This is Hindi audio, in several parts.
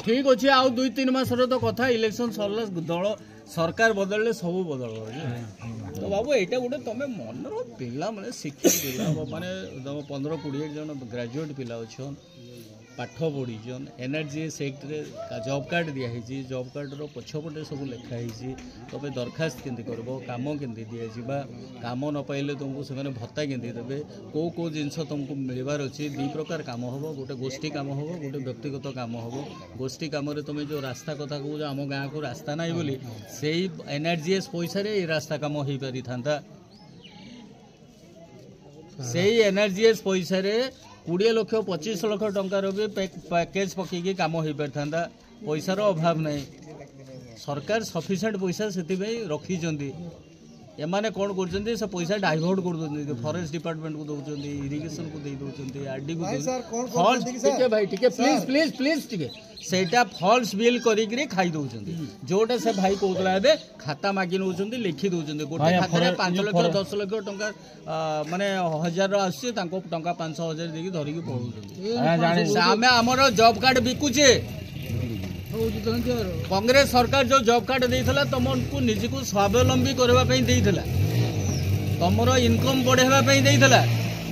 ठीक अच्छे आउ 2-3 मास तो कथा इलेक्शन सरला दल सरकार बदलले सब बदल तो बाबू यहाँ गोटे तुम मन पिला मैंने शिक्षित पिला माने 15-20 जन ग्रेजुएट पिला अच्छन पाठ पढ़ीचन एनर्जी सेक्टर जॉब कार्ड दिखाई जॉब कार्ड पछपटे सब लिखाई तुम दरखास्त केमती कर कम केमती दिजा कम न पाइले तुमको से भत्ता केमती देवे कौ जिनस तुमको मिलबार अच्छी 2 प्रकार कम हम गोटे गोष्ठी कम हम गोटे व्यक्तिगत कम हम गोष्ठी कम तुम जो रास्ता कथा कह आम गाँव को रास्ता ना बोली से एनर्जीएस पैसा ये रास्ता कम हो पारि था से एनर्जीएस पैसा 20 लाख 25 लाख टंकार भी पैकेज पकईकि कम हो पारि था पैसार अभाव नहीं सरकार सफिशिएंट पैसा से रखी एमाने कौन कर पैसा डाइवर्ट कर फॉरेस्ट डिपार्टमेंट को दौरान इरिगेशन को दे दौरान आरडी को फॉल्स टिके भाई टिके प्लीज प्लीज प्लीज टिके सेटा फॉल्स बिल करी खाई दौरान जोटा से भाई कहला ए खाता मागी नौ लिखि दौरान गोटे खाता 5 लाख 10 लाख टंका माने 1000 आसी टंका 500,000 देकी धरिकी पड़े आम आमर जॉब कार्ड बिकुचे कांग्रेस सरकार जो जॉब कार्ड देइथला तुमको निज को स्वावलंबी करबा देइथला तुमर इनकम बढ़ेबा देइथला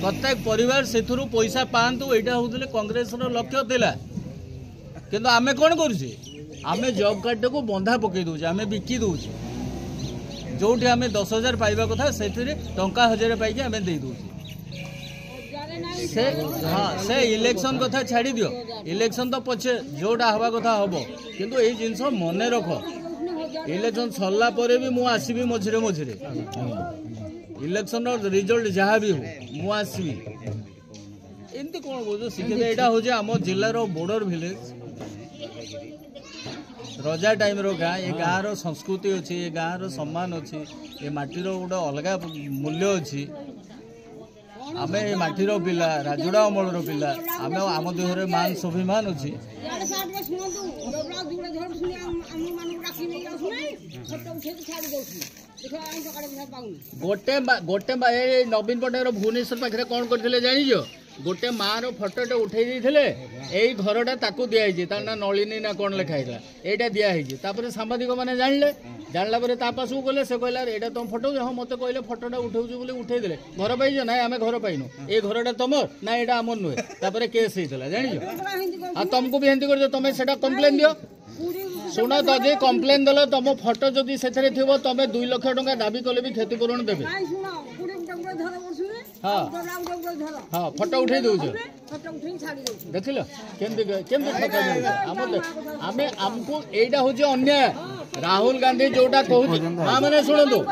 प्रत्येक परिवार सेथुरु पैसा पांतु एटा होतले कांग्रेस रो लक्ष्य थिला किंतु आमे कोन करूचे आमे जॉब कार्ड को बंधा पकई दउचे आमे बिकी दउचे जोठी आमे 10,000 पाइबा कथा सेथिरे टंका 1000 पाइके आमे देइ दउचे से हाँ से इलेक्शन कथा छाड़ी दियो इलेक्शन तो पछे जोटा हवा कथा हम किंतु ये जिनस मन रख इलेक्शन सरला परे भी मु आसीबी मझिरे मझिरे इलेक्शन रिजल्ट जहाँ भी हो मु आसीबी एमती कौन कह शिक्षित यहाँ हूँ आम जिलार बॉर्डर विलेज रजा टाइम रो गाँ ये गाँव रो संस्कृति अच्छी ये गाँव रो सम्मान अच्छी ये माटीर गोटे अलग मूल्य अच्छी आमे माटीर पिला राजुड़ा अमलर पिला आमे आम देहरे मान स्वाभिमान अच्छी गोटे गोटे नवीन पट्टनायक भुवनेश्वर पाखे कौन करते जानिज गोटे माँ फटोटे उठे यही घरटा ताकू दिखाई ना नलिनी ना कौन लिखाई यहाँ दिखाई सांबादिक मैंने जानले जानला पास को गले से कहला यहाँ तुम फटो हाँ मत कहले फटोटा उठाऊ बोले उठेदे घर पाइज ना आम घर पाइनु ये घरटा तुम ना यहाँ आम नुहे केस होता जान तुमको भी एमती कर तुम से कम्प्लेन दियो शुण तो जे कम्प्लेन देल तुम फटो जदि से तुम 2 लाख टंका दाबी कले भी क्षतिपूरण देवे हाँ हाँ फटो उठे दौच देख आमको यहाँ हूँ अन्याय राहुल गांधी जोटा कहूँ हाँ मैंने शुणु